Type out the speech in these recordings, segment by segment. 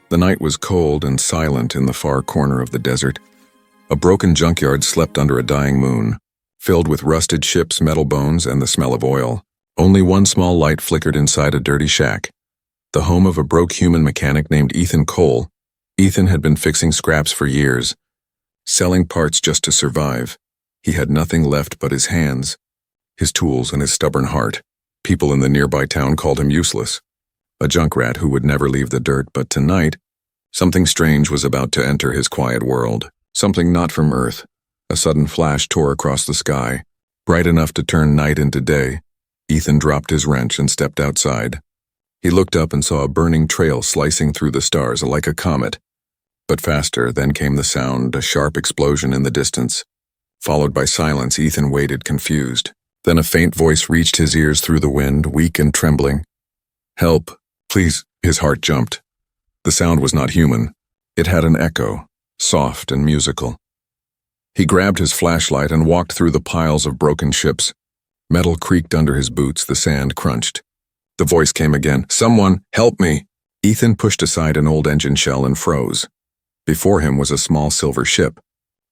The night was cold and silent in the far corner of the desert. A broken junkyard slept under a dying moon, filled with rusted ships, metal bones, and the smell of oil. Only one small light flickered inside a dirty shack, the home of a broke human mechanic named Ethan Cole. Ethan had been fixing scraps for years, selling parts just to survive. He had nothing left but his hands, his tools, and his stubborn heart. People in the nearby town called him useless, a junkrat who would never leave the dirt. But tonight, something strange was about to enter his quiet world. Something not from Earth. A sudden flash tore across the sky, bright enough to turn night into day. Ethan dropped his wrench and stepped outside. He looked up and saw a burning trail slicing through the stars like a comet. But faster, then came the sound, a sharp explosion in the distance. Followed by silence, Ethan waited, confused. Then a faint voice reached his ears through the wind, weak and trembling. "Help, please." His heart jumped. The sound was not human. It had an echo, soft and musical. He grabbed his flashlight and walked through the piles of broken ships. Metal creaked under his boots, the sand crunched. The voice came again. "Someone, help me!" Ethan pushed aside an old engine shell and froze. Before him was a small silver ship.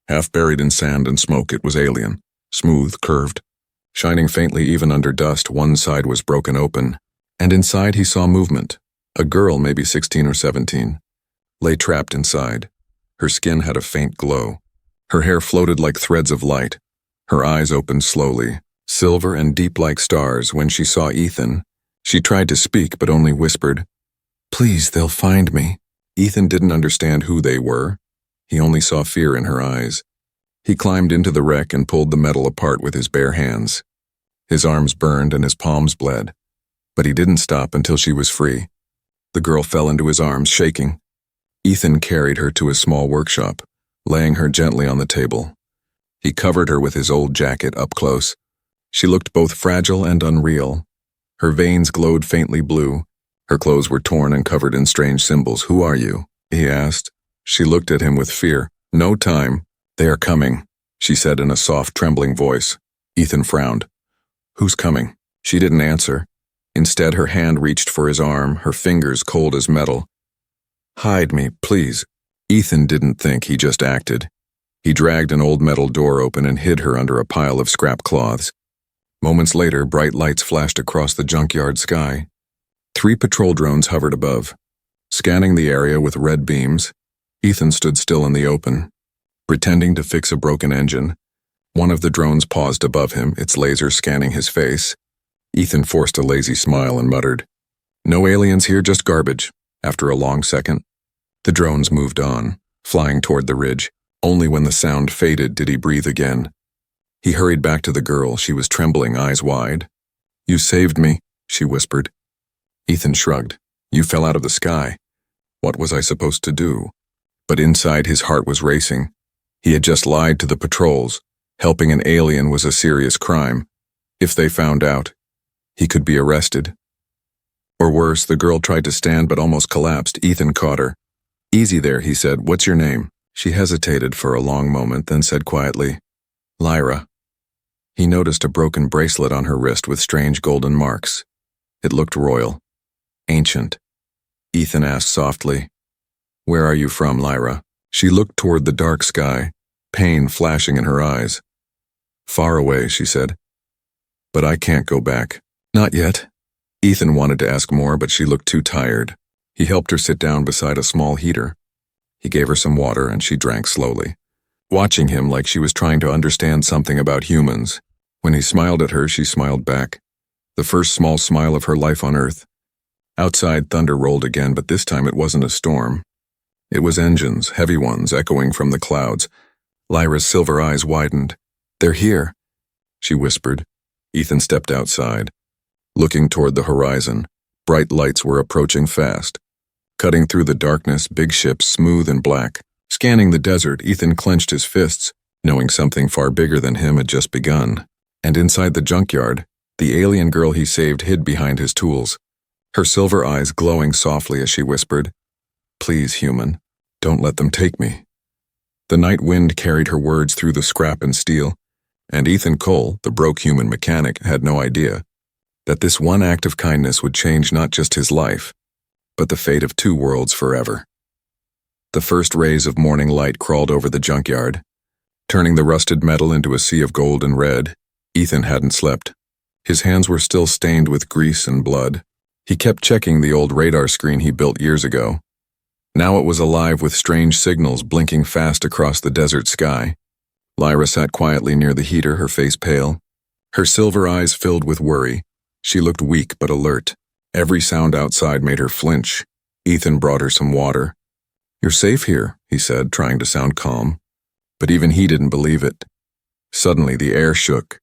Half buried in sand and smoke, it was alien, smooth, curved, shining faintly even under dust. One side was broken open, and inside he saw movement. A girl, maybe 16 or 17, lay trapped inside. Her skin had a faint glow. Her hair floated like threads of light. Her eyes opened slowly, silver and deep like stars. When she saw Ethan, she tried to speak but only whispered, "Please, they'll find me." Ethan didn't understand who they were. He only saw fear in her eyes. He climbed into the wreck and pulled the metal apart with his bare hands. His arms burned and his palms bled. But he didn't stop until she was free. The girl fell into his arms, shaking. Ethan carried her to his small workshop, laying her gently on the table. He covered her with his old jacket up close. She looked both fragile and unreal. Her veins glowed faintly blue. Her clothes were torn and covered in strange symbols. "Who are you?" he asked. She looked at him with fear. "No time. They are coming," she said in a soft, trembling voice. Ethan frowned. "Who's coming?" She didn't answer. Instead, her hand reached for his arm, her fingers cold as metal. "Hide me, please." Ethan didn't think, he just acted. He dragged an old metal door open and hid her under a pile of scrap cloths. Moments later, bright lights flashed across the junkyard sky. 3 patrol drones hovered above, scanning the area with red beams. Ethan stood still in the open, pretending to fix a broken engine. One of the drones paused above him, its laser scanning his face. Ethan forced a lazy smile and muttered, "No aliens here, just garbage." After a long second, the drones moved on, flying toward the ridge. Only when the sound faded did he breathe again. He hurried back to the girl. She was trembling, eyes wide. "You saved me," she whispered. Ethan shrugged. "You fell out of the sky. What was I supposed to do?" But inside his heart was racing. He had just lied to the patrols. Helping an alien was a serious crime. If they found out, he could be arrested. Or worse, the girl tried to stand but almost collapsed. Ethan caught her. "Easy there," he said. "What's your name?" She hesitated for a long moment, then said quietly, "Lyra." He noticed a broken bracelet on her wrist with strange golden marks. It looked royal, ancient. Ethan asked softly, "Where are you from, Lyra?" She looked toward the dark sky, pain flashing in her eyes. "Far away," she said. "But I can't go back." "Not yet." Ethan wanted to ask more, but she looked too tired. He helped her sit down beside a small heater. He gave her some water, and she drank slowly, watching him like she was trying to understand something about humans. When he smiled at her, she smiled back. The first small smile of her life on Earth. Outside, thunder rolled again, but this time it wasn't a storm. It was engines, heavy ones, echoing from the clouds. Lyra's silver eyes widened. "They're here," she whispered. Ethan stepped outside, looking toward the horizon. Bright lights were approaching fast. Cutting through the darkness, big ships, smooth and black. Scanning the desert, Ethan clenched his fists, knowing something far bigger than him had just begun. And inside the junkyard, the alien girl he saved hid behind his tools, her silver eyes glowing softly as she whispered, "Please, human, don't let them take me." The night wind carried her words through the scrap and steel, and Ethan Cole, the broke human mechanic, had no idea that this one act of kindness would change not just his life, but the fate of 2 worlds forever. The first rays of morning light crawled over the junkyard, turning the rusted metal into a sea of gold and red. Ethan hadn't slept. His hands were still stained with grease and blood. He kept checking the old radar screen he built years ago. Now it was alive with strange signals blinking fast across the desert sky. Lyra sat quietly near the heater, her face pale. Her silver eyes filled with worry. She looked weak but alert. Every sound outside made her flinch. Ethan brought her some water. "You're safe here," he said, trying to sound calm. But even he didn't believe it. Suddenly the air shook.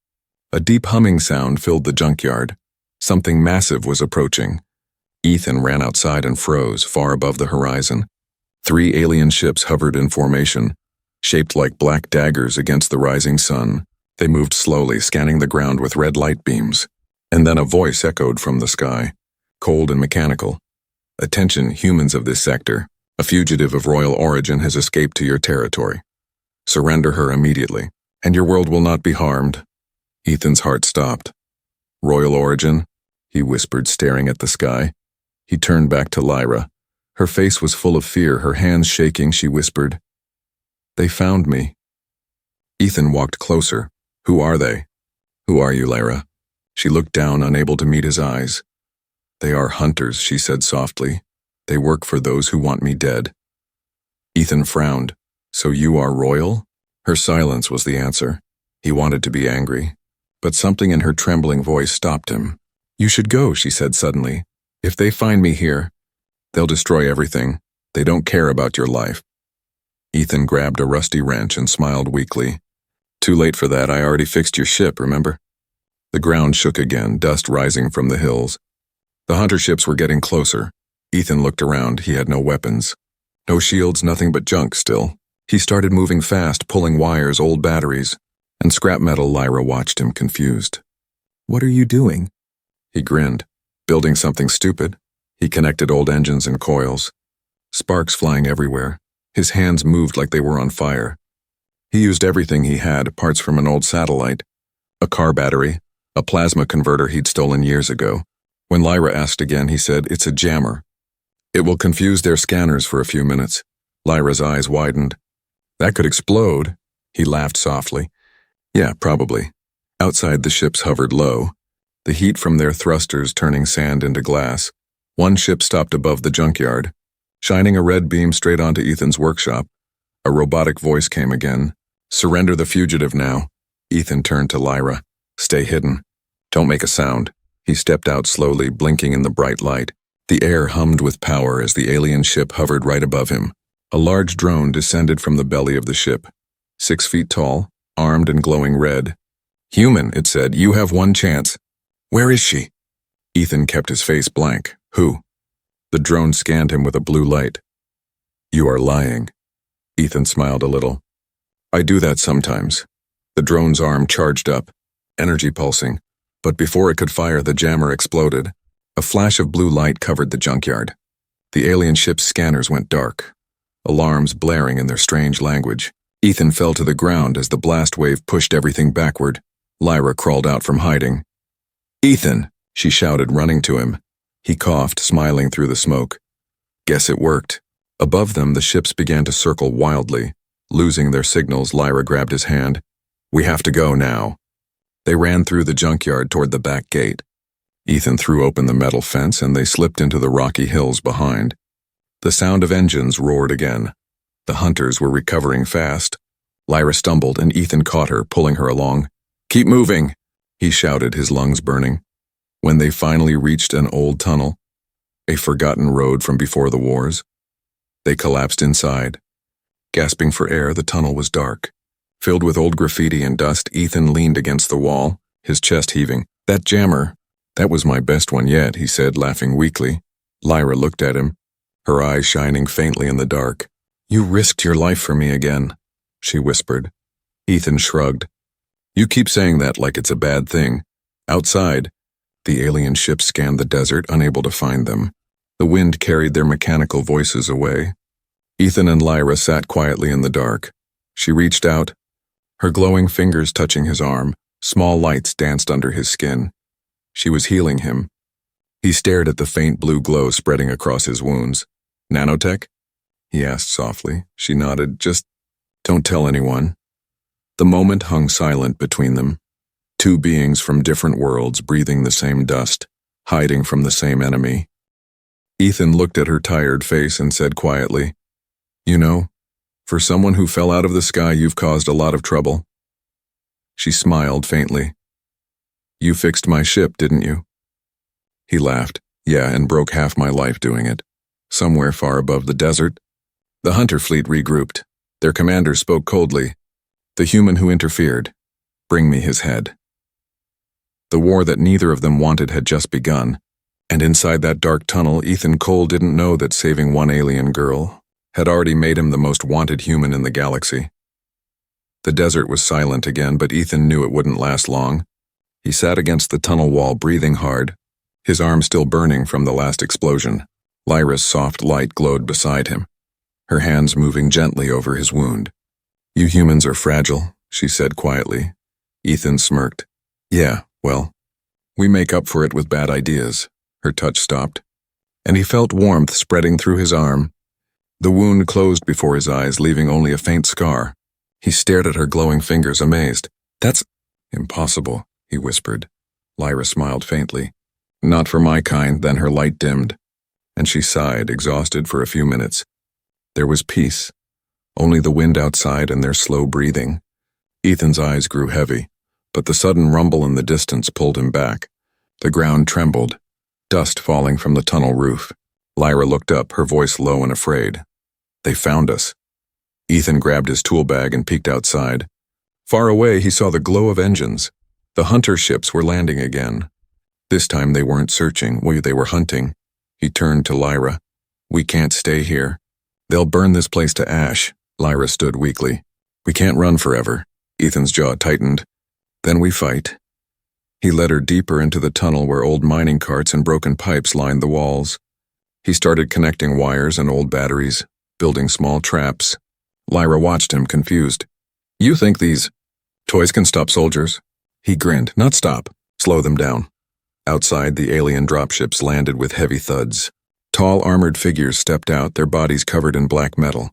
A deep humming sound filled the junkyard. Something massive was approaching. Ethan ran outside and froze, far above the horizon. 3 alien ships hovered in formation, shaped like black daggers against the rising sun. They moved slowly, scanning the ground with red light beams. And then a voice echoed from the sky, cold and mechanical. "Attention, humans of this sector. A fugitive of royal origin has escaped to your territory. Surrender her immediately, and your world will not be harmed." Ethan's heart stopped. "Royal origin?" he whispered, staring at the sky. He turned back to Lyra. Her face was full of fear, her hands shaking. She whispered, "They found me." Ethan walked closer. "Who are they?" "Who are you, Lyra?" She looked down, unable to meet his eyes. "They are hunters," she said softly. "They work for those who want me dead." Ethan frowned. "So you are royal?" Her silence was the answer. He wanted to be angry, but something in her trembling voice stopped him. "You should go," she said suddenly. "If they find me here, they'll destroy everything. They don't care about your life." Ethan grabbed a rusty wrench and smiled weakly. "Too late for that. I already fixed your ship, remember?" The ground shook again, dust rising from the hills. The hunter ships were getting closer. Ethan looked around. He had no weapons. No shields, nothing but junk still. He started moving fast, pulling wires, old batteries, and scrap metal. Lyra watched him, confused. "What are you doing?" He grinned. "Building something stupid." He connected old engines and coils. Sparks flying everywhere. His hands moved like they were on fire. He used everything he had, parts from an old satellite, a car battery, a plasma converter he'd stolen years ago. When Lyra asked again, he said, "It's a jammer. It will confuse their scanners for a few minutes." Lyra's eyes widened. "That could explode." He laughed softly. "Yeah, probably." Outside, the ships hovered low, the heat from their thrusters turning sand into glass. One ship stopped above the junkyard, shining a red beam straight onto Ethan's workshop. A robotic voice came again. "Surrender the fugitive now." Ethan turned to Lyra. "Stay hidden. Don't make a sound." He stepped out slowly, blinking in the bright light. The air hummed with power as the alien ship hovered right above him. A large drone descended from the belly of the ship, 6 feet tall, armed and glowing red. "Human," it said, "you have one chance." "Where is she?" Ethan kept his face blank. "Who?" The drone scanned him with a blue light. "You are lying." Ethan smiled a little. "I do that sometimes." The drone's arm charged up, energy pulsing, but before it could fire, the jammer exploded. A flash of blue light covered the junkyard. The alien ship's scanners went dark, alarms blaring in their strange language. Ethan fell to the ground as the blast wave pushed everything backward. Lyra crawled out from hiding. "Ethan!" she shouted, running to him. He coughed, smiling through the smoke. "Guess it worked." Above them, the ships began to circle wildly. Losing their signals, Lyra grabbed his hand. "We have to go now." They ran through the junkyard toward the back gate. Ethan threw open the metal fence and they slipped into the rocky hills behind. The sound of engines roared again. The hunters were recovering fast. Lyra stumbled and Ethan caught her, pulling her along. "Keep moving," he shouted, his lungs burning. When they finally reached an old tunnel, a forgotten road from before the wars, they collapsed inside. Gasping for air, the tunnel was dark. Filled with old graffiti and dust, Ethan leaned against the wall, his chest heaving. "That jammer, that was my best one yet," he said, laughing weakly. Lyra looked at him, her eyes shining faintly in the dark. "You risked your life for me again," she whispered. Ethan shrugged. "You keep saying that like it's a bad thing." Outside, the alien ship scanned the desert, unable to find them. The wind carried their mechanical voices away. Ethan and Lyra sat quietly in the dark. She reached out, her glowing fingers touching his arm. Small lights danced under his skin. She was healing him. He stared at the faint blue glow spreading across his wounds. "Nanotech?" he asked softly. She nodded. Just don't tell anyone. The moment hung silent between them. Two beings from different worlds breathing the same dust, hiding from the same enemy. Ethan looked at her tired face and said quietly, "You know, for someone who fell out of the sky, you've caused a lot of trouble." She smiled faintly. "You fixed my ship, didn't you?" He laughed. "Yeah, and broke half my life doing it. Somewhere far above the desert." The hunter fleet regrouped. Their commander spoke coldly. "The human who interfered. Bring me his head." The war that neither of them wanted had just begun, and inside that dark tunnel, Ethan Cole didn't know that saving one alien girl had already made him the most wanted human in the galaxy. The desert was silent again, but Ethan knew it wouldn't last long. He sat against the tunnel wall, breathing hard, his arm still burning from the last explosion. Lyra's soft light glowed beside him, her hands moving gently over his wound. "You humans are fragile," she said quietly. Ethan smirked. "Yeah, well, we make up for it with bad ideas." Her touch stopped, and he felt warmth spreading through his arm. The wound closed before his eyes, leaving only a faint scar. He stared at her glowing fingers, amazed. "That's impossible," he whispered. Lyra smiled faintly. "Not for my kind." Then her light dimmed, and she sighed, exhausted for a few minutes. There was peace, only the wind outside and their slow breathing. Ethan's eyes grew heavy, but the sudden rumble in the distance pulled him back. The ground trembled, dust falling from the tunnel roof. Lyra looked up, her voice low and afraid. "They found us." Ethan grabbed his tool bag and peeked outside. Far away, he saw the glow of engines. The hunter ships were landing again. This time they weren't searching, they were hunting. He turned to Lyra. "We can't stay here. They'll burn this place to ash." Lyra stood weakly. "We can't run forever." Ethan's jaw tightened. "Then we fight." He led her deeper into the tunnel where old mining carts and broken pipes lined the walls. He started connecting wires and old batteries, building small traps. Lyra watched him, confused. "You think these toys can stop soldiers?" He grinned. "Not stop, slow them down." Outside, the alien dropships landed with heavy thuds. Tall armored figures stepped out, their bodies covered in black metal,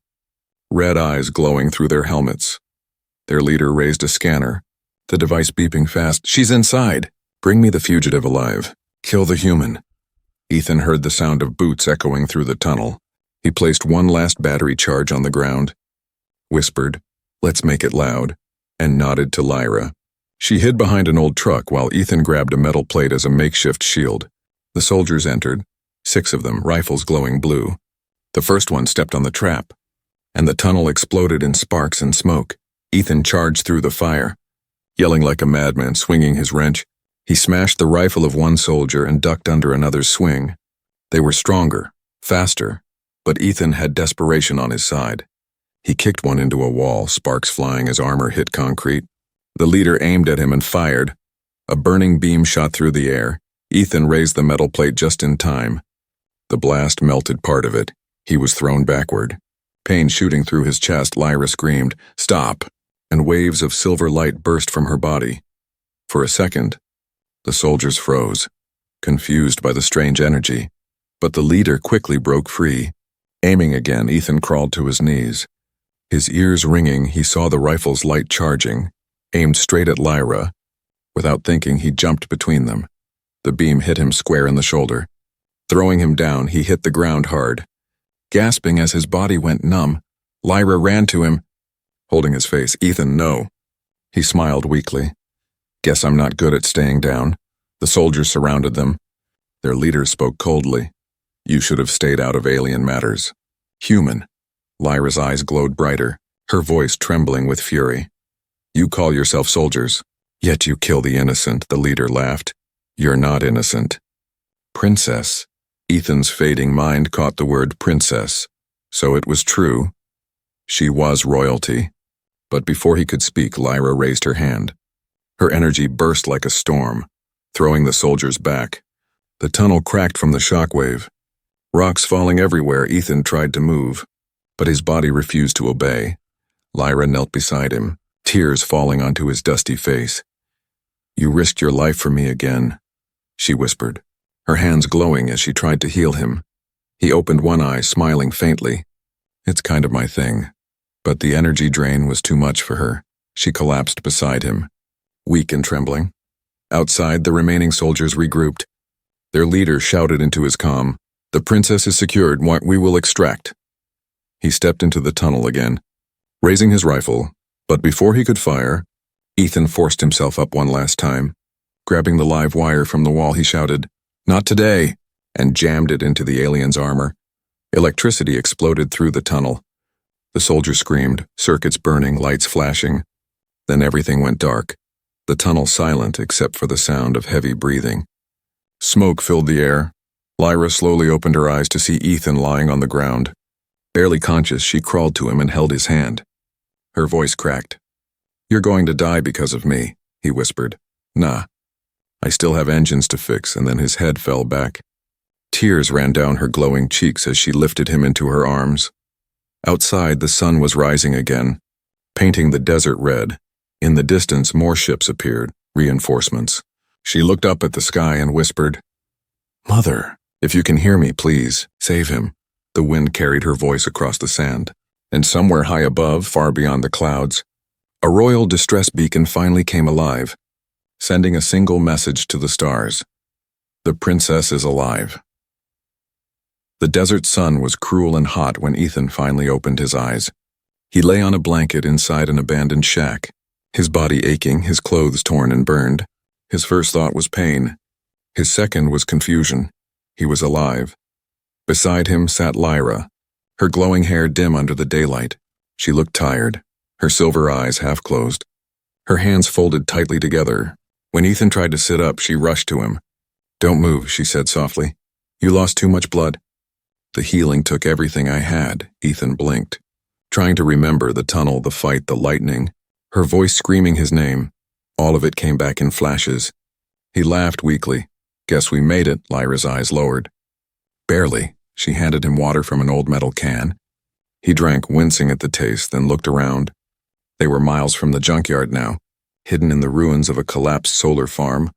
red eyes glowing through their helmets. Their leader raised a scanner, the device beeping fast. "She's inside. Bring me the fugitive alive. Kill the human." Ethan heard the sound of boots echoing through the tunnel. He placed one last battery charge on the ground, whispered, "Let's make it loud," and nodded to Lyra. She hid behind an old truck while Ethan grabbed a metal plate as a makeshift shield. The soldiers entered, 6 of them, rifles glowing blue. The first one stepped on the trap, and the tunnel exploded in sparks and smoke. Ethan charged through the fire, yelling like a madman, swinging his wrench. He smashed the rifle of one soldier and ducked under another's swing. They were stronger, faster, but Ethan had desperation on his side. He kicked one into a wall, sparks flying as armor hit concrete. The leader aimed at him and fired. A burning beam shot through the air. Ethan raised the metal plate just in time. The blast melted part of it. He was thrown backward. Pain shooting through his chest, Lyra screamed, "Stop!" and waves of silver light burst from her body. For a second, the soldiers froze, confused by the strange energy, but the leader quickly broke free. Aiming again, Ethan crawled to his knees. His ears ringing, he saw the rifle's light charging, aimed straight at Lyra. Without thinking, he jumped between them. The beam hit him square in the shoulder. Throwing him down, he hit the ground hard. Gasping as his body went numb, Lyra ran to him, holding his face. "Ethan, no." He smiled weakly. "Guess I'm not good at staying down." The soldiers surrounded them. Their leader spoke coldly. "You should have stayed out of alien matters." "Human." Lyra's eyes glowed brighter, her voice trembling with fury. "You call yourself soldiers, yet you kill the innocent," the leader laughed. "You're not innocent." "Princess." Ethan's fading mind caught the word princess. So it was true. She was royalty. But before he could speak, Lyra raised her hand. Her energy burst like a storm, throwing the soldiers back. The tunnel cracked from the shockwave. Rocks falling everywhere, Ethan tried to move, but his body refused to obey. Lyra knelt beside him, tears falling onto his dusty face. "You risked your life for me again," she whispered, her hands glowing as she tried to heal him. He opened one eye, smiling faintly. It's kind of my thing. But the energy drain was too much for her. She collapsed beside him, weak and trembling. Outside, the remaining soldiers regrouped. Their leader shouted into his comm, "The princess is secured, we will extract." He stepped into the tunnel again, raising his rifle, but before he could fire, Ethan forced himself up one last time. Grabbing the live wire from the wall, he shouted, "Not today," and jammed it into the alien's armor. Electricity exploded through the tunnel. The soldier screamed, circuits burning, lights flashing. Then everything went dark, the tunnel silent except for the sound of heavy breathing. Smoke filled the air. Lyra slowly opened her eyes to see Ethan lying on the ground. Barely conscious, she crawled to him and held his hand. Her voice cracked. "You're going to die because of me," he whispered. "Nah. I still have engines to fix," and then his head fell back. Tears ran down her glowing cheeks as she lifted him into her arms. Outside, the sun was rising again, painting the desert red. In the distance, more ships appeared, reinforcements. She looked up at the sky and whispered, "Mother, if you can hear me, please, save him." The wind carried her voice across the sand, and somewhere high above, far beyond the clouds, a royal distress beacon finally came alive, sending a single message to the stars. The princess is alive. The desert sun was cruel and hot when Ethan finally opened his eyes. He lay on a blanket inside an abandoned shack, his body aching, his clothes torn and burned. His first thought was pain. His second was confusion. He was alive. Beside him sat Lyra, her glowing hair dim under the daylight. She looked tired, her silver eyes half closed, her hands folded tightly together. When Ethan tried to sit up, she rushed to him. "Don't move," she said softly. "You lost too much blood." "The healing took everything I had," Ethan blinked, trying to remember the tunnel, the fight, the lightning, her voice screaming his name. All of it came back in flashes. He laughed weakly. "Guess we made it," Lyra's eyes lowered. "Barely." She handed him water from an old metal can. He drank, wincing at the taste, then looked around. They were miles from the junkyard now, hidden in the ruins of a collapsed solar farm.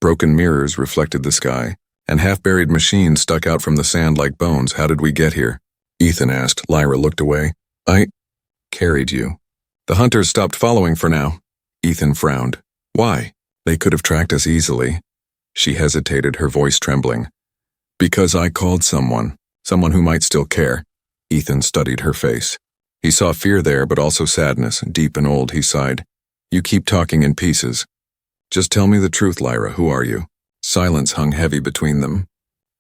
Broken mirrors reflected the sky, and half-buried machines stuck out from the sand like bones. "How did we get here?" Ethan asked. Lyra looked away. "I carried you." "The hunters stopped following for now." Ethan frowned. "Why? They could have tracked us easily." She hesitated, her voice trembling. "Because I called someone who might still care." Ethan studied her face. He saw fear there, but also sadness, deep and old. He sighed. "You keep talking in pieces. Just tell me the truth, Lyra. Who are you?" Silence hung heavy between them.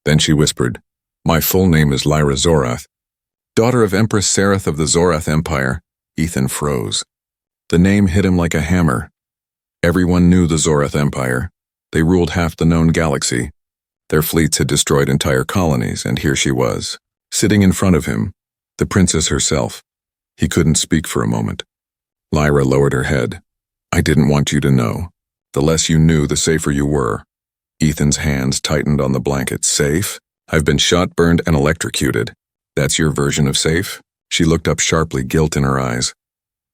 Then she whispered, "My full name is Lyra Zorath, daughter of Empress Sereth of the Zorath Empire." Ethan froze. The name hit him like a hammer. Everyone knew the Zorath Empire. They ruled half the known galaxy. Their fleets had destroyed entire colonies, and here she was, sitting in front of him, the princess herself. He couldn't speak for a moment. Lyra lowered her head. "I didn't want you to know. The less you knew, the safer you were." Ethan's hands tightened on the blanket. "Safe? I've been shot, burned, and electrocuted. That's your version of safe?" She looked up sharply, guilt in her eyes.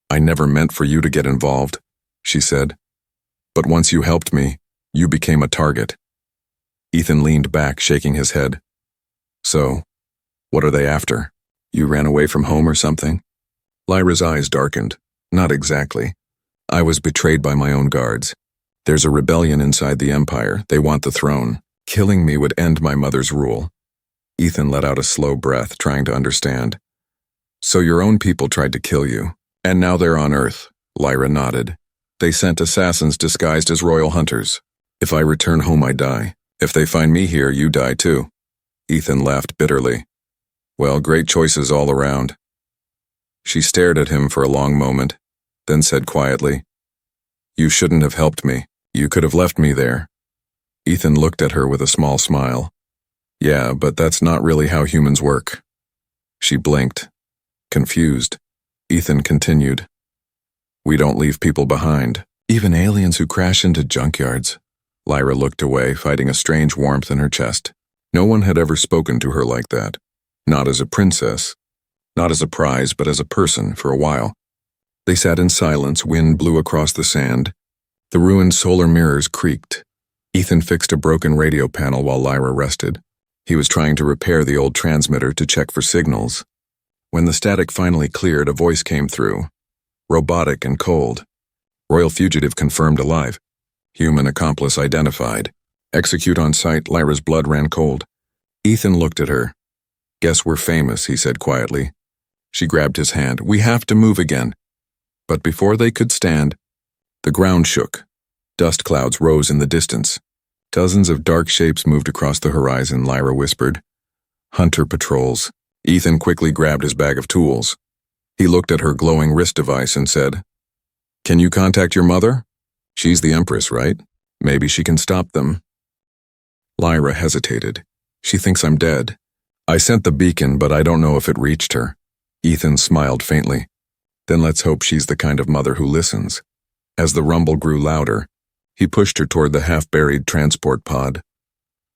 "I never meant for you to get involved," she said. "But once you helped me, you became a target." Ethan leaned back, shaking his head. "So, what are they after? You ran away from home or something?" Lyra's eyes darkened. "Not exactly. I was betrayed by my own guards. There's a rebellion inside the Empire. They want the throne. Killing me would end my mother's rule." Ethan let out a slow breath, trying to understand. "So your own people tried to kill you, and now they're on Earth." Lyra nodded. "They sent assassins disguised as royal hunters. If I return home, I die. If they find me here, you die too." Ethan laughed bitterly. "Well, great choices all around." She stared at him for a long moment, then said quietly, "You shouldn't have helped me. You could have left me there." Ethan looked at her with a small smile. "Yeah, but that's not really how humans work." She blinked, confused. Ethan continued, "We don't leave people behind, even aliens who crash into junkyards." Lyra looked away, fighting a strange warmth in her chest. No one had ever spoken to her like that. Not as a princess, not as a prize, but as a person for a while. They sat in silence. Wind blew across the sand. The ruined solar mirrors creaked. Ethan fixed a broken radio panel while Lyra rested. He was trying to repair the old transmitter to check for signals. When the static finally cleared, a voice came through. Robotic and cold. Royal fugitive confirmed alive. Human accomplice identified. Execute on sight. Lyra's blood ran cold. Ethan looked at her. Guess we're famous, he said quietly. She grabbed his hand. We have to move again. But before they could stand, the ground shook. Dust clouds rose in the distance. Dozens of dark shapes moved across the horizon, Lyra whispered. Hunter patrols. Ethan quickly grabbed his bag of tools. He looked at her glowing wrist device and said, Can you contact your mother? She's the Empress, right? Maybe she can stop them. Lyra hesitated. She thinks I'm dead. I sent the beacon, but I don't know if it reached her. Ethan smiled faintly. Then let's hope she's the kind of mother who listens. As the rumble grew louder, he pushed her toward the half-buried transport pod.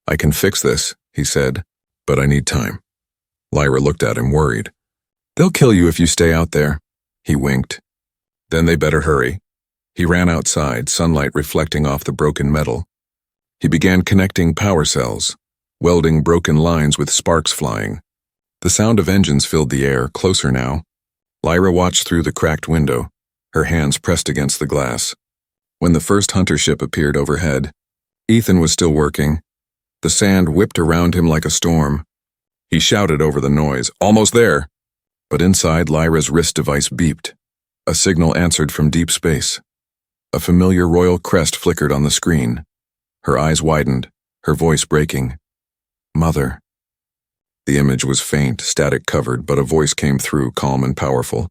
I can fix this, he said, but I need time. Lyra looked at him, worried. They'll kill you if you stay out there. He winked. Then they better hurry. He ran outside, sunlight reflecting off the broken metal. He began connecting power cells, welding broken lines with sparks flying. The sound of engines filled the air, closer now. Lyra watched through the cracked window, her hands pressed against the glass. When the first hunter ship appeared overhead, Ethan was still working. The sand whipped around him like a storm. He shouted over the noise, Almost there! But inside, Lyra's wrist device beeped. A signal answered from deep space. A familiar royal crest flickered on the screen. Her eyes widened, her voice breaking. Mother. The image was faint, static covered, but a voice came through, calm and powerful.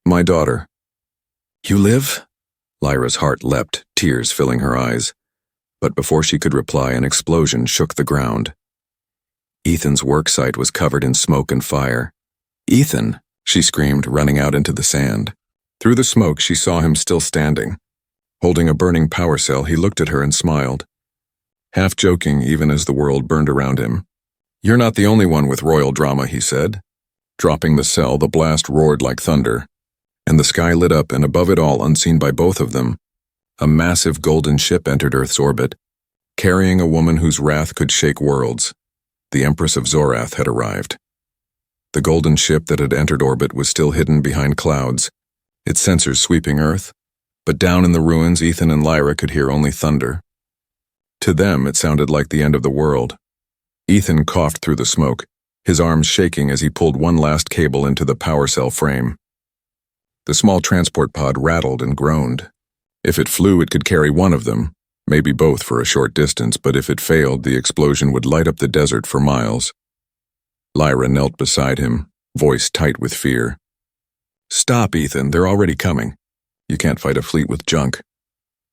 My daughter. You live? Lyra's heart leapt, tears filling her eyes. But before she could reply, an explosion shook the ground. Ethan's worksite was covered in smoke and fire. Ethan, she screamed, running out into the sand. Through the smoke, she saw him still standing. Holding a burning power cell, he looked at her and smiled. Half joking, even as the world burned around him. You're not the only one with royal drama, he said. Dropping the cell, the blast roared like thunder. And the sky lit up, and above it all, unseen by both of them, a massive golden ship entered Earth's orbit, carrying a woman whose wrath could shake worlds. The Empress of Zorath had arrived. The golden ship that had entered orbit was still hidden behind clouds, its sensors sweeping Earth, but down in the ruins, Ethan and Lyra could hear only thunder. To them, it sounded like the end of the world. Ethan coughed through the smoke, his arms shaking as he pulled one last cable into the power cell frame. The small transport pod rattled and groaned. If it flew, it could carry one of them, maybe both for a short distance, but if it failed, the explosion would light up the desert for miles. Lyra knelt beside him, voice tight with fear. Stop, Ethan, they're already coming. You can't fight a fleet with junk.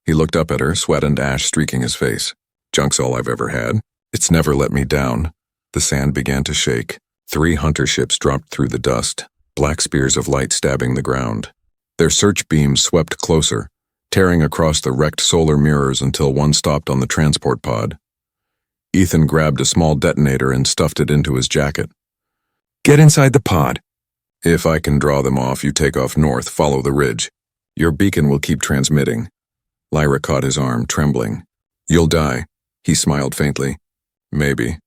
He looked up at her, sweat and ash streaking his face. Junk's all I've ever had. It's never let me down. The sand began to shake. 3 hunter ships dropped through the dust, black spears of light stabbing the ground. Their search beams swept closer, tearing across the wrecked solar mirrors until one stopped on the transport pod. Ethan grabbed a small detonator and stuffed it into his jacket. Get inside the pod. If I can draw them off, you take off north, follow the ridge. Your beacon will keep transmitting. Lyra caught his arm, trembling. You'll die. He smiled faintly. Maybe.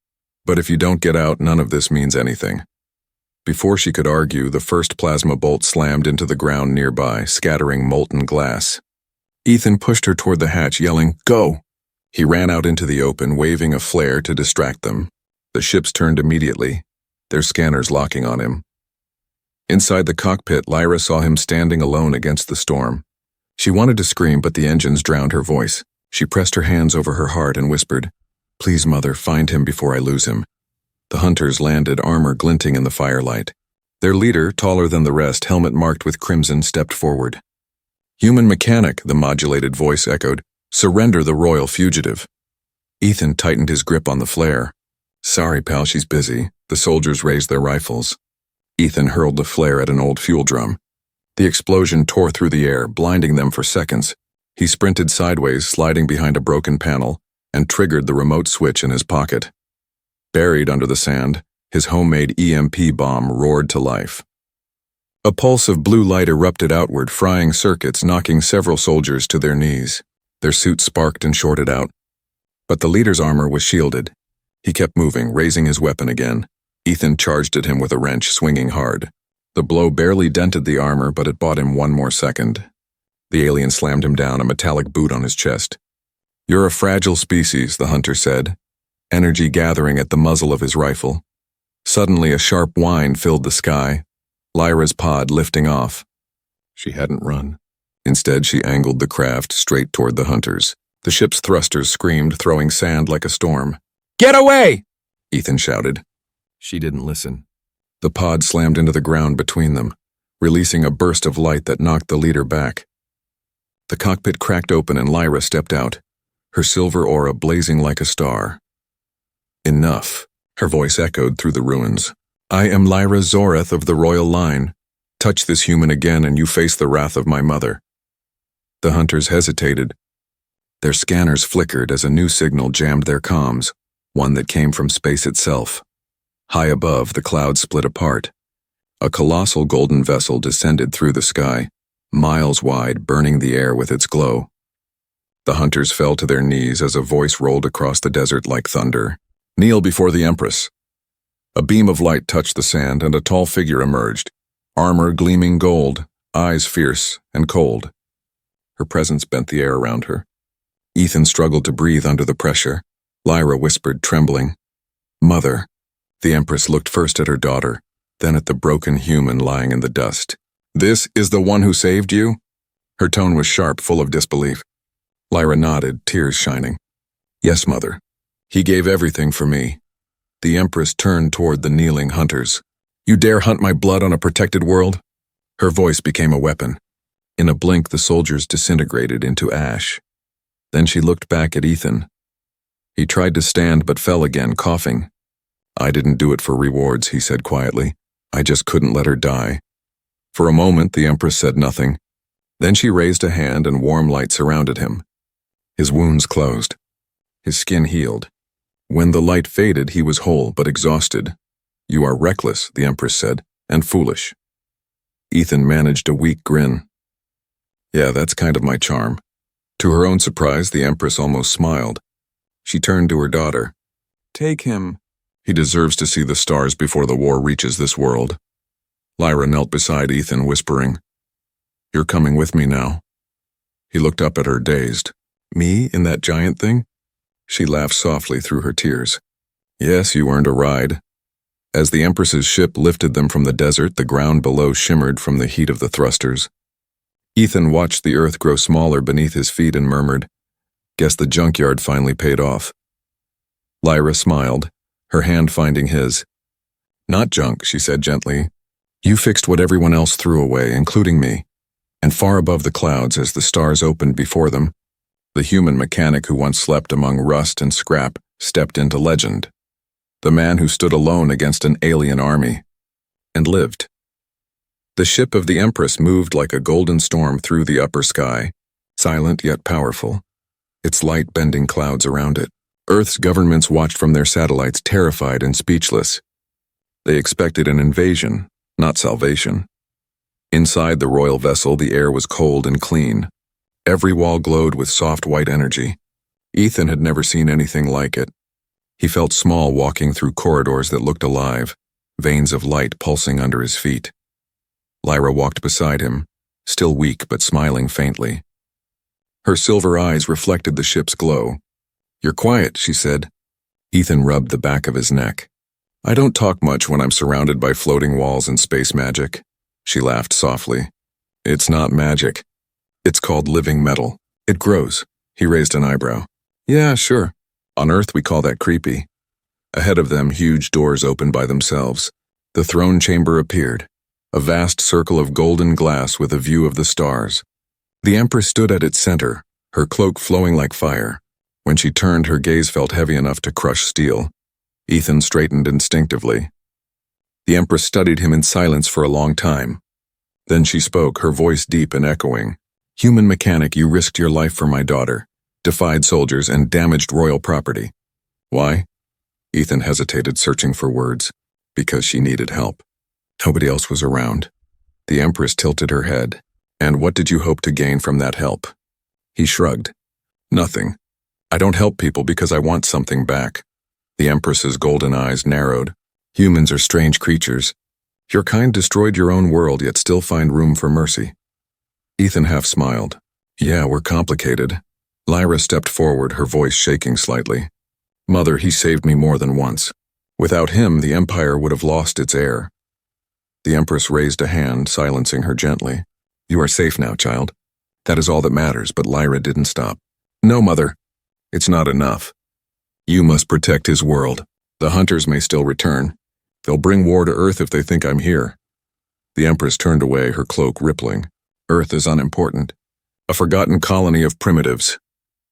But if you don't get out, none of this means anything. Before she could argue, the first plasma bolt slammed into the ground nearby, scattering molten glass. Ethan pushed her toward the hatch, yelling, Go! He ran out into the open, waving a flare to distract them. The ships turned immediately, their scanners locking on him. Inside the cockpit, Lyra saw him standing alone against the storm. She wanted to scream, but the engines drowned her voice. She pressed her hands over her heart and whispered, Please, Mother, find him before I lose him. The hunters landed, armor glinting in the firelight. Their leader, taller than the rest, helmet marked with crimson, stepped forward. Human mechanic, the modulated voice echoed. Surrender the royal fugitive. Ethan tightened his grip on the flare. Sorry, pal, she's busy. The soldiers raised their rifles. Ethan hurled the flare at an old fuel drum. The explosion tore through the air, blinding them for seconds. He sprinted sideways, sliding behind a broken panel, and triggered the remote switch in his pocket. Buried under the sand, his homemade EMP bomb roared to life. A pulse of blue light erupted outward, frying circuits, knocking several soldiers to their knees. Their suits sparked and shorted out. But the leader's armor was shielded. He kept moving, raising his weapon again. Ethan charged at him with a wrench, swinging hard. The blow barely dented the armor, but it bought him one more second. The alien slammed him down, a metallic boot on his chest. "You're a fragile species," the hunter said, energy gathering at the muzzle of his rifle. Suddenly, a sharp whine filled the sky, Lyra's pod lifting off. She hadn't run. Instead, she angled the craft straight toward the hunters. The ship's thrusters screamed, throwing sand like a storm. "Get away!" Ethan shouted. She didn't listen. The pod slammed into the ground between them, releasing a burst of light that knocked the leader back. The cockpit cracked open and Lyra stepped out, her silver aura blazing like a star. "Enough," her voice echoed through the ruins. "I am Lyra Zoreth of the Royal Line. Touch this human again and you face the wrath of my mother." The hunters hesitated. Their scanners flickered as a new signal jammed their comms, one that came from space itself. High above, the clouds split apart. A colossal golden vessel descended through the sky, miles wide, burning the air with its glow. The hunters fell to their knees as a voice rolled across the desert like thunder. "Kneel before the Empress." A beam of light touched the sand and a tall figure emerged, armor gleaming gold, eyes fierce and cold. Her presence bent the air around her. Ethan struggled to breathe under the pressure. Lyra whispered, trembling, "Mother." The Empress looked first at her daughter, then at the broken human lying in the dust. "This is the one who saved you?" Her tone was sharp, full of disbelief. Lyra nodded, tears shining. "Yes, Mother. He gave everything for me." The Empress turned toward the kneeling hunters. "You dare hunt my blood on a protected world?" Her voice became a weapon. In a blink, the soldiers disintegrated into ash. Then she looked back at Ethan. He tried to stand but fell again, coughing. "I didn't do it for rewards," he said quietly. "I just couldn't let her die." For a moment, the Empress said nothing. Then she raised a hand and warm light surrounded him. His wounds closed. His skin healed. When the light faded, he was whole but exhausted. "You are reckless," the Empress said, "and foolish." Ethan managed a weak grin. "Yeah, that's kind of my charm." To her own surprise, the Empress almost smiled. She turned to her daughter. "Take him. He deserves to see the stars before the war reaches this world." Lyra knelt beside Ethan, whispering, "You're coming with me now." He looked up at her, dazed. "Me in that giant thing?" She laughed softly through her tears. "Yes, you earned a ride." As the Empress's ship lifted them from the desert, the ground below shimmered from the heat of the thrusters. Ethan watched the earth grow smaller beneath his feet and murmured, "Guess the junkyard finally paid off." Lyra smiled, her hand finding his. "Not junk," she said gently. "You fixed what everyone else threw away, including me." And far above the clouds, as the stars opened before them, the human mechanic who once slept among rust and scrap stepped into legend. The man who stood alone against an alien army and lived. The ship of the Empress moved like a golden storm through the upper sky, silent yet powerful, its light bending clouds around it. Earth's governments watched from their satellites, terrified and speechless. They expected an invasion, not salvation. Inside the royal vessel, the air was cold and clean. Every wall glowed with soft white energy. Ethan had never seen anything like it. He felt small walking through corridors that looked alive, veins of light pulsing under his feet. Lyra walked beside him, still weak but smiling faintly. Her silver eyes reflected the ship's glow. "You're quiet," she said. Ethan rubbed the back of his neck. "I don't talk much when I'm surrounded by floating walls and space magic." She laughed softly. "It's not magic. It's called living metal. It grows." He raised an eyebrow. "Yeah, sure. On Earth we call that creepy." Ahead of them, huge doors opened by themselves. The throne chamber appeared, a vast circle of golden glass with a view of the stars. The Empress stood at its center, her cloak flowing like fire. When she turned, her gaze felt heavy enough to crush steel. Ethan straightened instinctively. The Empress studied him in silence for a long time. Then she spoke, her voice deep and echoing. "Human mechanic, you risked your life for my daughter, defied soldiers, and damaged royal property. Why?" Ethan hesitated, searching for words. "Because she needed help. Nobody else was around." The Empress tilted her head. "And what did you hope to gain from that help?" He shrugged. "Nothing. I don't help people because I want something back." The Empress's golden eyes narrowed. "Humans are strange creatures. Your kind destroyed your own world, yet still find room for mercy. Ethan half smiled. Yeah, we're complicated. Lyra stepped forward, her voice shaking slightly. Mother, he saved me more than once. Without him, the Empire would have lost its heir. The Empress raised a hand, silencing her gently. You are safe now, child. That is all that matters, but Lyra didn't stop. No, Mother. It's not enough. You must protect his world. The hunters may still return. They'll bring war to Earth if they think I'm here. The Empress turned away, her cloak rippling. Earth is unimportant. A forgotten colony of primitives.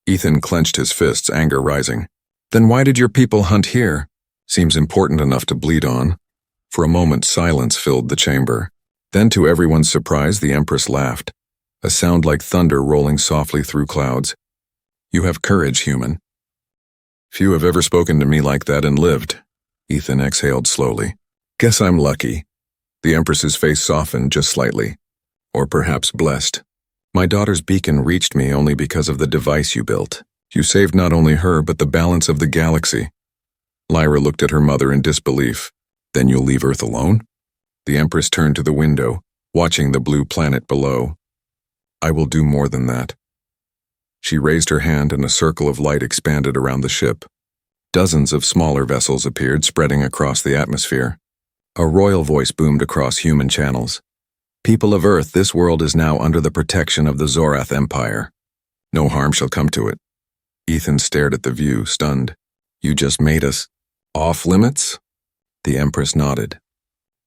Ethan clenched his fists, anger rising. Then why did your people hunt here? Seems important enough to bleed on. For a moment, silence filled the chamber. Then, to everyone's surprise, the Empress laughed. A sound like thunder rolling softly through clouds. You have courage, human. Few have ever spoken to me like that and lived. Ethan exhaled slowly. Guess I'm lucky. The Empress's face softened just slightly. Or perhaps blessed. My daughter's beacon reached me only because of the device you built. You saved not only her, but the balance of the galaxy. Lyra looked at her mother in disbelief. Then you'll leave Earth alone? The Empress turned to the window, watching the blue planet below. I will do more than that. She raised her hand and a circle of light expanded around the ship. Dozens of smaller vessels appeared, spreading across the atmosphere. A royal voice boomed across human channels. People of Earth, this world is now under the protection of the Zorath Empire. No harm shall come to it. Ethan stared at the view, stunned. You just made us off limits? The Empress nodded.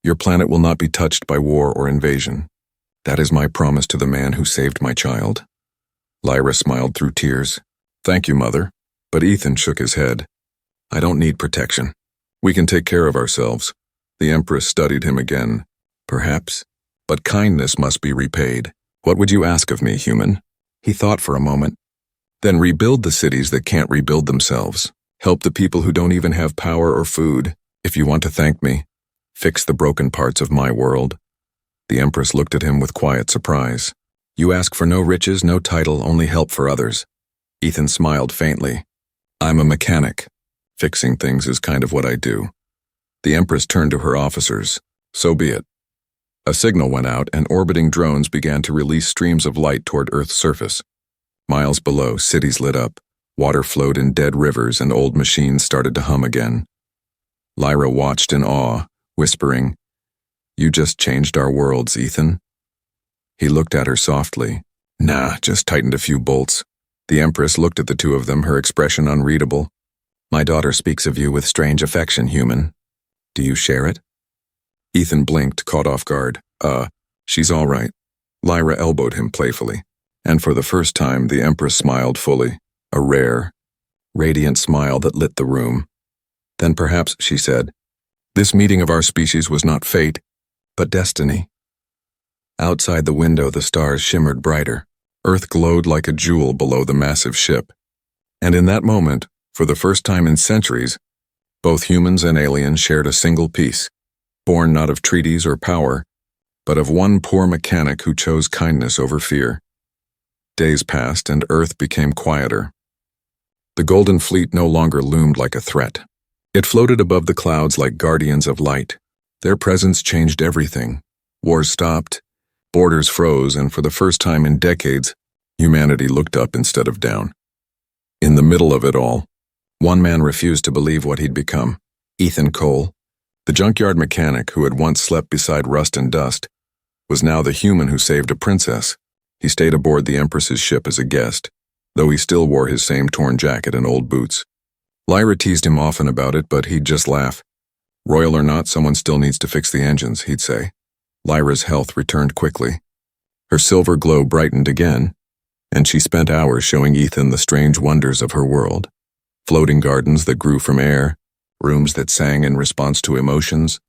Your planet will not be touched by war or invasion. That is my promise to the man who saved my child. Lyra smiled through tears. Thank you, Mother. But Ethan shook his head. I don't need protection. We can take care of ourselves. The Empress studied him again. Perhaps. But kindness must be repaid. What would you ask of me, human? He thought for a moment. Then rebuild the cities that can't rebuild themselves. Help the people who don't even have power or food. If you want to thank me, fix the broken parts of my world. The Empress looked at him with quiet surprise. You ask for no riches, no title, only help for others. Ethan smiled faintly. I'm a mechanic. Fixing things is kind of what I do. The Empress turned to her officers. So be it. A signal went out and orbiting drones began to release streams of light toward Earth's surface. Miles below, cities lit up. Water flowed in dead rivers and old machines started to hum again. Lyra watched in awe, whispering, You just changed our worlds, Ethan. He looked at her softly. Nah, just tightened a few bolts. The Empress looked at the two of them, her expression unreadable. My daughter speaks of you with strange affection, human. Do you share it? Ethan blinked, caught off guard. She's all right. Lyra elbowed him playfully. And for the first time, the Empress smiled fully. A rare, radiant smile that lit the room. Then perhaps, she said, this meeting of our species was not fate, but destiny. Outside the window, the stars shimmered brighter. Earth glowed like a jewel below the massive ship. And in that moment, for the first time in centuries, both humans and aliens shared a single peace, born not of treaties or power, but of one poor mechanic who chose kindness over fear. Days passed and Earth became quieter. The Golden Fleet no longer loomed like a threat. It floated above the clouds like guardians of light. Their presence changed everything. Wars stopped, borders froze, and for the first time in decades, humanity looked up instead of down. In the middle of it all, one man refused to believe what he'd become. Ethan Cole, the junkyard mechanic who had once slept beside rust and dust, was now the human who saved a princess. He stayed aboard the Empress's ship as a guest, though he still wore his same torn jacket and old boots. Lyra teased him often about it, but he'd just laugh. Royal or not, someone still needs to fix the engines, he'd say. Lyra's health returned quickly. Her silver glow brightened again, and she spent hours showing Ethan the strange wonders of her world. Floating gardens that grew from air, rooms that sang in response to emotions,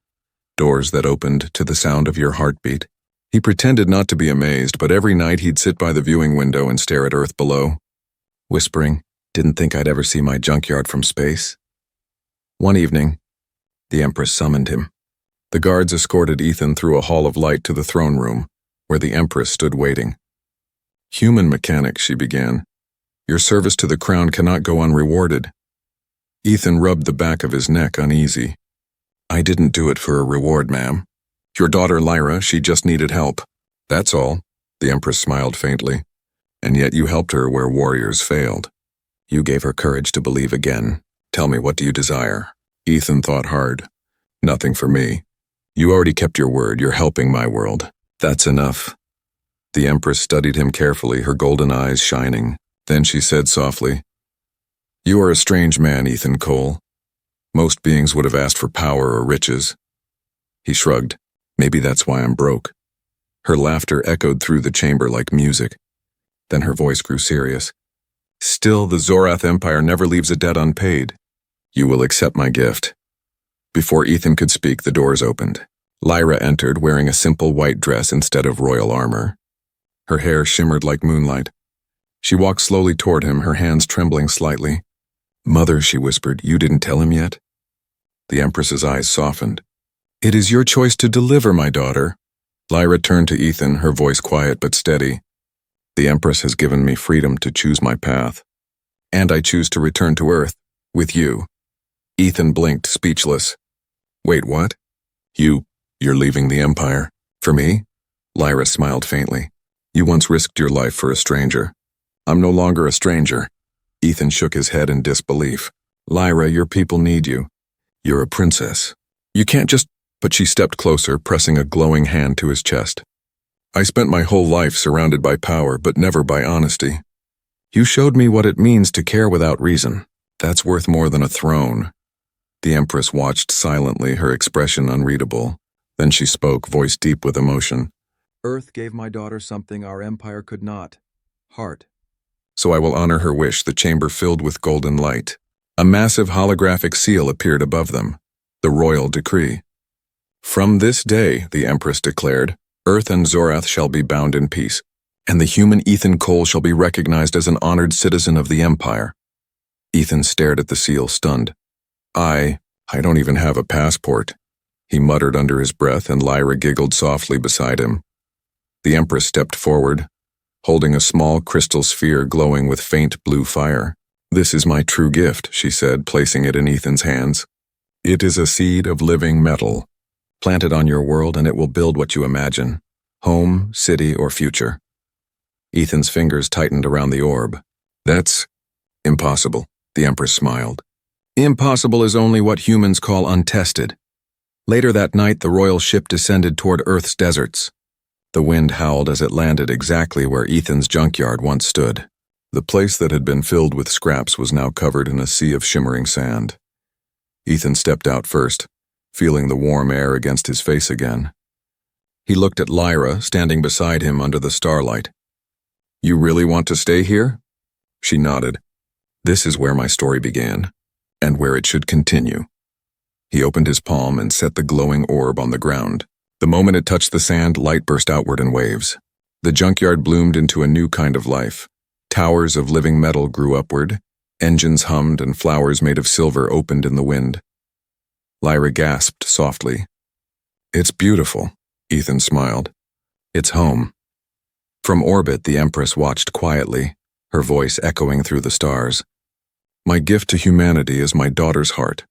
doors that opened to the sound of your heartbeat. He pretended not to be amazed, but every night he'd sit by the viewing window and stare at Earth below, whispering, didn't think I'd ever see my junkyard from space. One evening, the Empress summoned him. The guards escorted Ethan through a hall of light to the throne room, where the Empress stood waiting. Human mechanic, she began. Your service to the crown cannot go unrewarded. Ethan rubbed the back of his neck uneasy. I didn't do it for a reward, ma'am. Your daughter Lyra, she just needed help. That's all, the Empress smiled faintly. And yet you helped her where warriors failed. You gave her courage to believe again. Tell me, what do you desire? Ethan thought hard. Nothing for me. You already kept your word. You're helping my world. That's enough. The Empress studied him carefully, her golden eyes shining. Then she said softly, You are a strange man, Ethan Cole. Most beings would have asked for power or riches. He shrugged. Maybe that's why I'm broke. Her laughter echoed through the chamber like music. Then her voice grew serious. Still, the Zorath Empire never leaves a debt unpaid. You will accept my gift. Before Ethan could speak, the doors opened. Lyra entered, wearing a simple white dress instead of royal armor. Her hair shimmered like moonlight. She walked slowly toward him, her hands trembling slightly. Mother, she whispered, you didn't tell him yet? The Empress's eyes softened. It is your choice to deliver, my daughter. Lyra turned to Ethan, her voice quiet but steady. The Empress has given me freedom to choose my path. And I choose to return to Earth, with you. Ethan blinked, speechless. Wait, what? You're leaving the Empire. For me? Lyra smiled faintly. You once risked your life for a stranger. I'm no longer a stranger. Ethan shook his head in disbelief. Lyra, your people need you. You're a princess. You can't just... But she stepped closer, pressing a glowing hand to his chest. I spent my whole life surrounded by power, but never by honesty. You showed me what it means to care without reason. That's worth more than a throne. The Empress watched silently, her expression unreadable. Then she spoke, voice deep with emotion. Earth gave my daughter something our empire could not. Heart. So I will honor her wish. The chamber filled with golden light. A massive holographic seal appeared above them. The royal decree. From this day, the Empress declared, Earth and Zorath shall be bound in peace, and the human Ethan Cole shall be recognized as an honored citizen of the Empire. Ethan stared at the seal, stunned. I don't even have a passport, he muttered under his breath, and Lyra giggled softly beside him. The Empress stepped forward, holding a small crystal sphere glowing with faint blue fire. This is my true gift, she said, placing it in Ethan's hands. It is a seed of living metal. Plant it on your world and it will build what you imagine. Home, city, or future. Ethan's fingers tightened around the orb. That's impossible, the Empress smiled. Impossible is only what humans call untested. Later that night, the royal ship descended toward Earth's deserts. The wind howled as it landed exactly where Ethan's junkyard once stood. The place that had been filled with scraps was now covered in a sea of shimmering sand. Ethan stepped out first, feeling the warm air against his face again. He looked at Lyra, standing beside him under the starlight. You really want to stay here? She nodded. This is where my story began, and where it should continue. He opened his palm and set the glowing orb on the ground. The moment it touched the sand, light burst outward in waves. The junkyard bloomed into a new kind of life. Towers of living metal grew upward, engines hummed, and flowers made of silver opened in the wind. Lyra gasped softly. It's beautiful, Ethan smiled. It's home. From orbit, the Empress watched quietly, her voice echoing through the stars. My gift to humanity is my daughter's heart.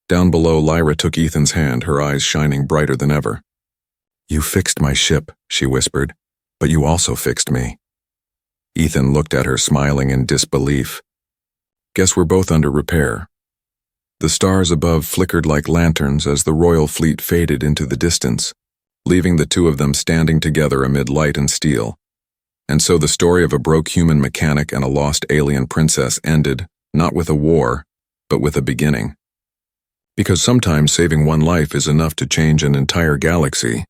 Down below, Lyra took Ethan's hand, her eyes shining brighter than ever. You fixed my ship, she whispered, but you also fixed me. Ethan looked at her, smiling in disbelief. Guess we're both under repair. The stars above flickered like lanterns as the royal fleet faded into the distance, leaving the two of them standing together amid light and steel. And so the story of a broke human mechanic and a lost alien princess ended, not with a war, but with a beginning. Because sometimes saving one life is enough to change an entire galaxy.